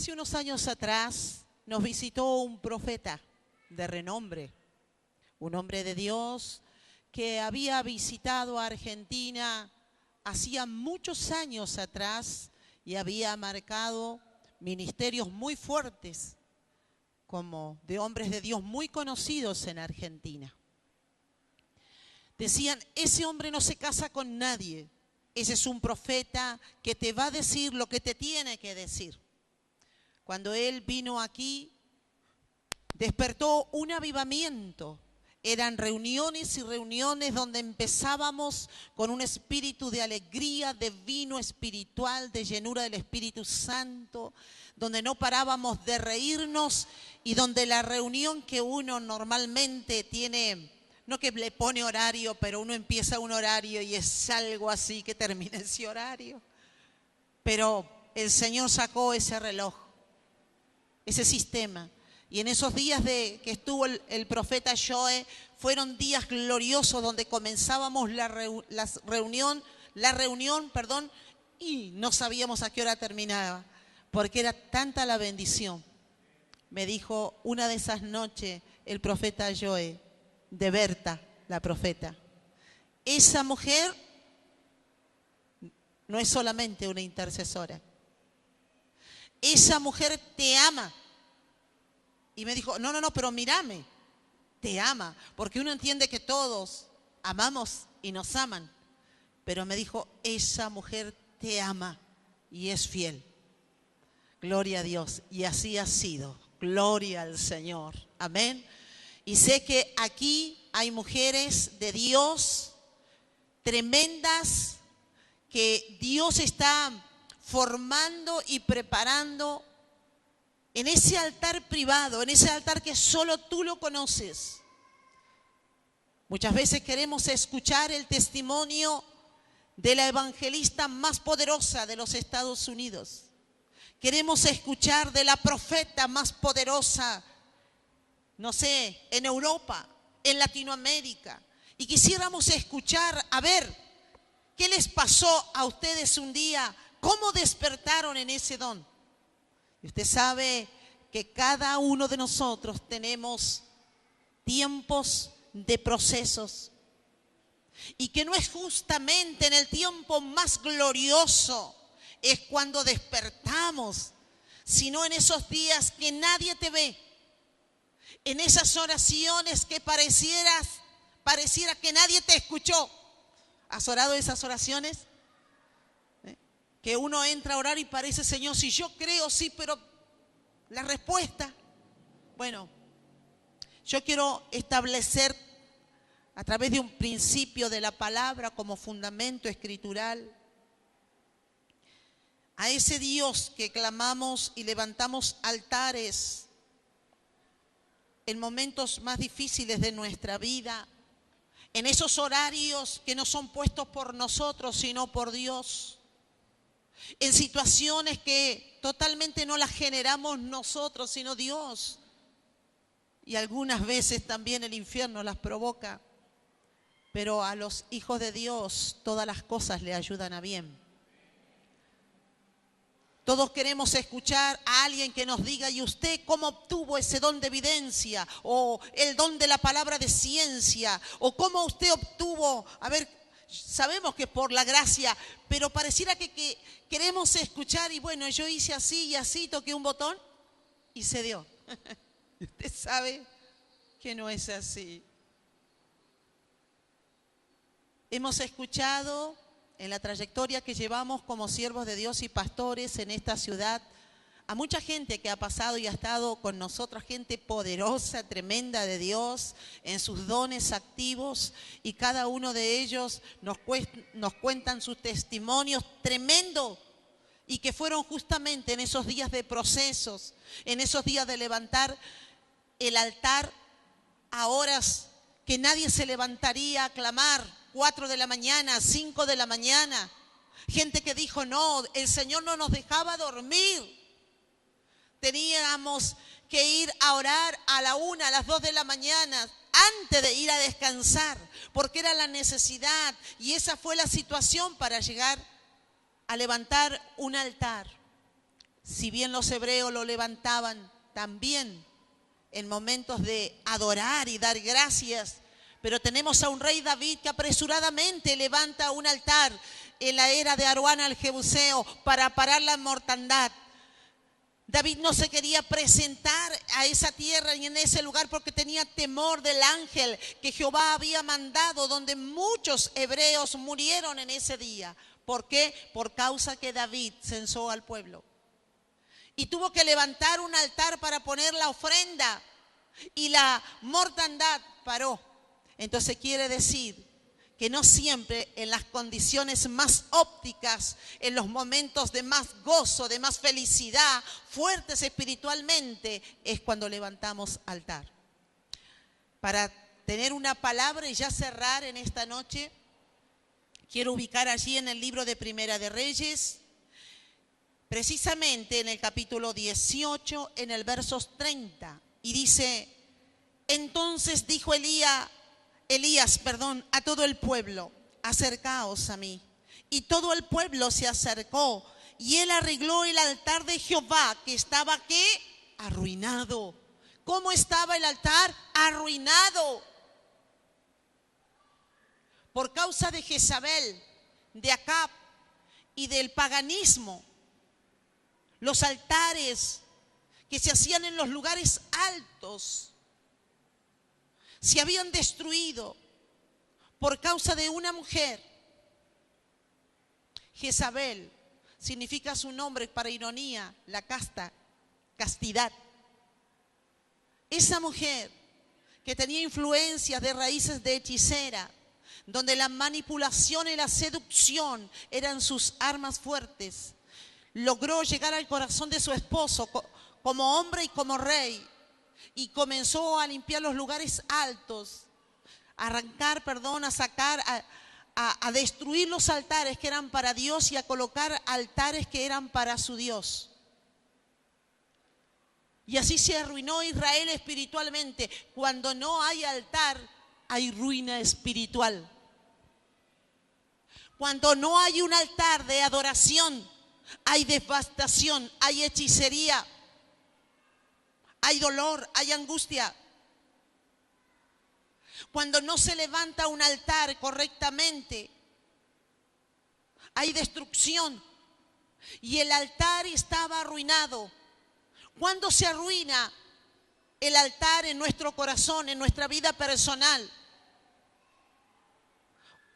Hace unos años atrás nos visitó un profeta de renombre, un hombre de Dios que había visitado a Argentina hacía muchos años atrás y había marcado ministerios muy fuertes, como de hombres de Dios muy conocidos en Argentina. Decían, ese hombre no se casa con nadie, ese es un profeta que te va a decir lo que te tiene que decir. Cuando él vino aquí, despertó un avivamiento. Eran reuniones y reuniones donde empezábamos con un espíritu de alegría, de vino espiritual, de llenura del Espíritu Santo, donde no parábamos de reírnos y donde la reunión que uno normalmente tiene, no que le pone horario, pero uno empieza un horario y es algo así que termina ese horario. Pero el Señor sacó ese reloj, ese sistema. Y en esos días que estuvo el profeta Joe, fueron días gloriosos donde comenzábamos la reunión, y no sabíamos a qué hora terminaba, porque era tanta la bendición. Me dijo una de esas noches el profeta Joe, de Berta, la profeta, esa mujer no es solamente una intercesora, esa mujer te ama. Y me dijo, no, pero mírame, te ama, porque uno entiende que todos amamos y nos aman. Pero me dijo, esa mujer te ama y es fiel. Gloria a Dios. Y así ha sido. Gloria al Señor. Amén. Y sé que aquí hay mujeres de Dios tremendas que Dios está formando y preparando en ese altar privado, en ese altar que solo tú lo conoces. Muchas veces queremos escuchar el testimonio de la evangelista más poderosa de los Estados Unidos. Queremos escuchar de la profeta más poderosa, no sé, en Europa, en Latinoamérica. Y quisiéramos escuchar, a ver, ¿qué les pasó a ustedes un día? ¿Cómo despertaron en ese don? Y usted sabe que cada uno de nosotros tenemos tiempos de procesos y que no es justamente en el tiempo más glorioso es cuando despertamos, sino en esos días que nadie te ve, en esas oraciones que pareciera que nadie te escuchó. ¿Has orado esas oraciones? Que uno entra a orar y parece, Señor, si yo creo, sí, pero la respuesta. Bueno, yo quiero establecer a través de un principio de la palabra como fundamento escritural a ese Dios que clamamos y levantamos altares en momentos más difíciles de nuestra vida, en esos horarios que no son puestos por nosotros, sino por Dios. En situaciones que totalmente no las generamos nosotros, sino Dios. Y algunas veces también el infierno las provoca. Pero a los hijos de Dios todas las cosas le ayudan a bien. Todos queremos escuchar a alguien que nos diga, ¿y usted cómo obtuvo ese don de evidencia? O el don de la palabra de ciencia. O cómo usted obtuvo, a ver, sabemos que por la gracia, pero pareciera que queremos escuchar y bueno, yo hice así y así, toqué un botón y se dio. Y usted sabe que no es así. Hemos escuchado en la trayectoria que llevamos como siervos de Dios y pastores en esta ciudad a mucha gente que ha pasado y ha estado con nosotros, gente poderosa, tremenda de Dios, en sus dones activos, y cada uno de ellos nos cuentan sus testimonios tremendos, y que fueron justamente en esos días de procesos, en esos días de levantar el altar a horas que nadie se levantaría a clamar, 4 de la mañana, 5 de la mañana. Gente que dijo, no, el Señor no nos dejaba dormir. Teníamos que ir a orar a la 1, a las 2 de la mañana, antes de ir a descansar, porque era la necesidad. Y esa fue la situación para llegar a levantar un altar. Si bien los hebreos lo levantaban también en momentos de adorar y dar gracias, pero tenemos a un rey David que apresuradamente levanta un altar en la era de Aroán al Jebuseo para parar la mortandad. David no se quería presentar a esa tierra y en ese lugar porque tenía temor del ángel que Jehová había mandado, donde muchos hebreos murieron en ese día. ¿Por qué? Por causa que David censó al pueblo. Y tuvo que levantar un altar para poner la ofrenda y la mortandad paró. Entonces quiere decir que no siempre en las condiciones más ópticas, en los momentos de más gozo, de más felicidad, fuertes espiritualmente, es cuando levantamos altar. Para tener una palabra y ya cerrar en esta noche, quiero ubicar allí en el libro de Primera de Reyes, precisamente en el capítulo 18, en el versos 30, y dice: entonces dijo Elías, a todo el pueblo: acercaos a mí. Y todo el pueblo se acercó, y él arregló el altar de Jehová, que estaba, ¿qué? Arruinado. ¿Cómo estaba el altar? Arruinado. Por causa de Jezabel, de Acab y del paganismo. Los altares que se hacían en los lugares altos se habían destruido por causa de una mujer. Jezabel significa su nombre, para ironía, la castidad. Esa mujer que tenía influencias de raíces de hechicera, donde la manipulación y la seducción eran sus armas fuertes, logró llegar al corazón de su esposo como hombre y como rey, y comenzó a limpiar los lugares altos, a sacar, a destruir los altares que eran para Dios y a colocar altares que eran para su Dios. Y así se arruinó Israel espiritualmente. Cuando no hay altar, hay ruina espiritual. Cuando no hay un altar de adoración, hay devastación, hay hechicería, hay dolor, hay angustia. Cuando no se levanta un altar correctamente, hay destrucción. Y el altar estaba arruinado. ¿Cuándo se arruina el altar en nuestro corazón, en nuestra vida personal?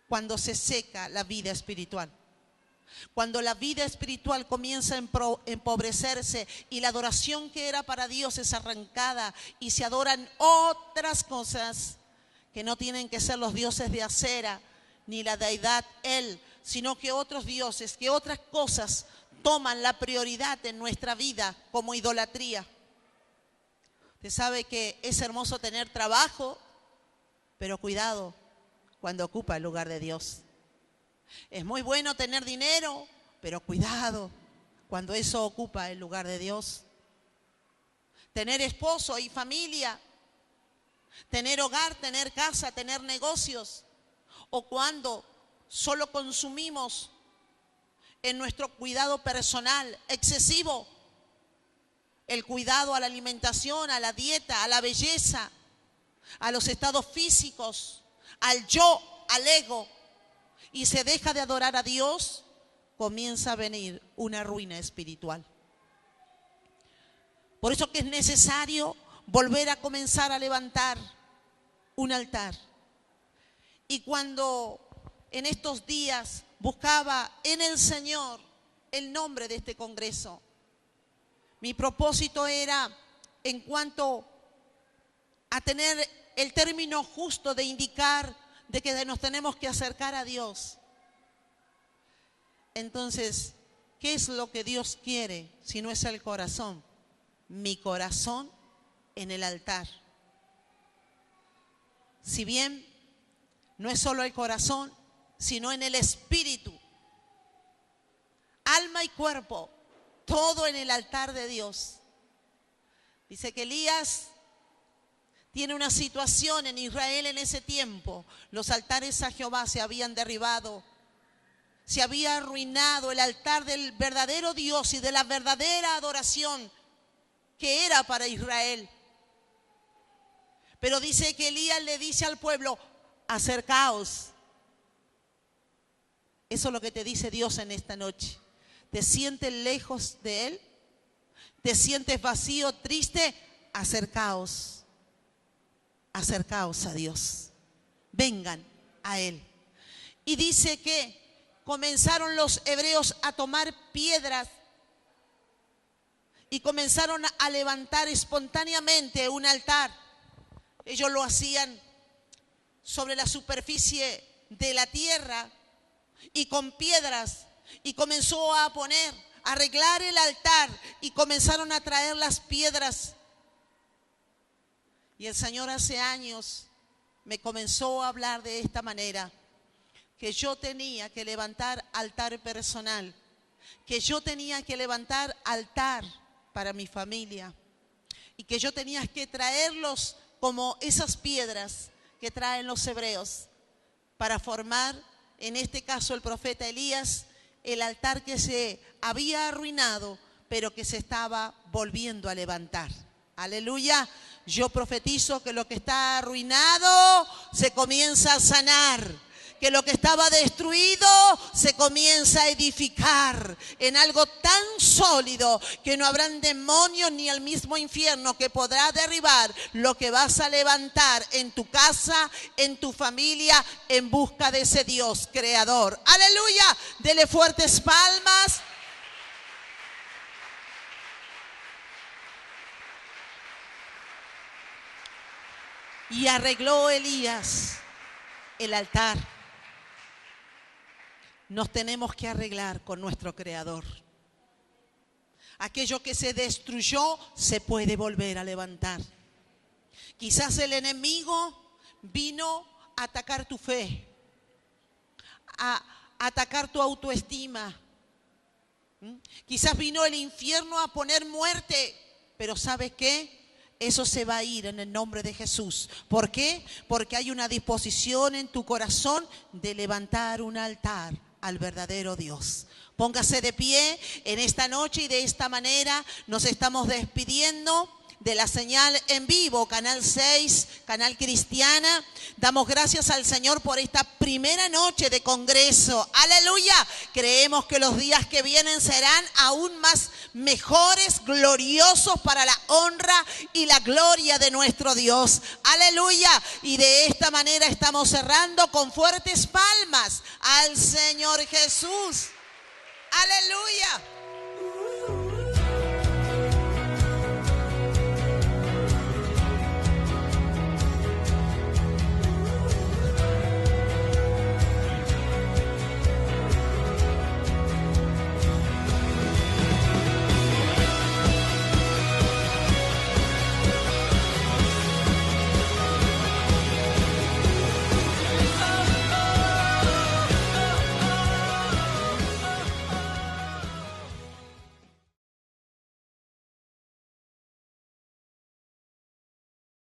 Cuando se seca la vida espiritual. Cuando la vida espiritual comienza a empobrecerse y la adoración que era para Dios es arrancada y se adoran otras cosas que no tienen que ser los dioses de Acera ni la deidad Él, sino que otros dioses, que otras cosas toman la prioridad en nuestra vida como idolatría. Usted sabe que es hermoso tener trabajo, pero cuidado cuando ocupa el lugar de Dios. Es muy bueno tener dinero, pero cuidado cuando eso ocupa el lugar de Dios. Tener esposo y familia, tener hogar, tener casa, tener negocios, o cuando solo consumimos en nuestro cuidado personal excesivo, el cuidado a la alimentación, a la dieta, a la belleza, a los estados físicos, al yo, al ego, y se deja de adorar a Dios, comienza a venir una ruina espiritual. Por eso que es necesario volver a comenzar a levantar un altar. Y cuando en estos días buscaba en el Señor el nombre de este congreso, mi propósito era, en cuanto a tener el término justo de indicar de que nos tenemos que acercar a Dios. Entonces, ¿qué es lo que Dios quiere si no es el corazón? Mi corazón en el altar. Si bien no es solo el corazón, sino en el espíritu, alma y cuerpo, todo en el altar de Dios. Dice que Elías tiene una situación en Israel en ese tiempo. Los altares a Jehová se habían derribado se había arruinado el altar del verdadero Dios y de la verdadera adoración que era para Israel. Pero dice que Elías le dice al pueblo: acercaos. Eso es lo que te dice Dios en esta noche. ¿Te sientes lejos de Él? ¿Te sientes vacío, triste? Acercaos. Acercaos a Dios. Vengan a Él. Y dice que comenzaron los hebreos a tomar piedras y comenzaron a levantar espontáneamente un altar. Ellos lo hacían sobre la superficie de la tierra y con piedras, y comenzó a arreglar el altar, y comenzaron a traer las piedras. Y el Señor hace años me comenzó a hablar de esta manera, que yo tenía que levantar altar personal, que yo tenía que levantar altar para mi familia, y que yo tenía que traerlos como esas piedras que traen los hebreos para formar, en este caso el profeta Elías, el altar que se había arruinado, pero que se estaba volviendo a levantar. Aleluya. Yo profetizo que lo que está arruinado se comienza a sanar, que lo que estaba destruido se comienza a edificar en algo tan sólido que no habrán demonios ni el mismo infierno que podrá derribar lo que vas a levantar en tu casa, en tu familia, en busca de ese Dios creador. Aleluya. Dele fuertes palmas. Y arregló Elías el altar. Nos tenemos que arreglar con nuestro Creador. Aquello que se destruyó se puede volver a levantar. Quizás el enemigo vino a atacar tu fe, a atacar tu autoestima. Quizás vino el infierno a poner muerte, pero ¿sabes qué? Eso se va a ir en el nombre de Jesús. ¿Por qué? Porque hay una disposición en tu corazón de levantar un altar al verdadero Dios. Póngase de pie en esta noche, y de esta manera nos estamos despidiendo de la señal en vivo, Canal 6, Canal Cristiana. Damos gracias al Señor por esta primera noche de congreso. Aleluya. Creemos que los días que vienen serán aún más mejores, gloriosos, para la honra y la gloria de nuestro Dios. Aleluya. Y de esta manera estamos cerrando con fuertes palmas al Señor Jesús. Aleluya.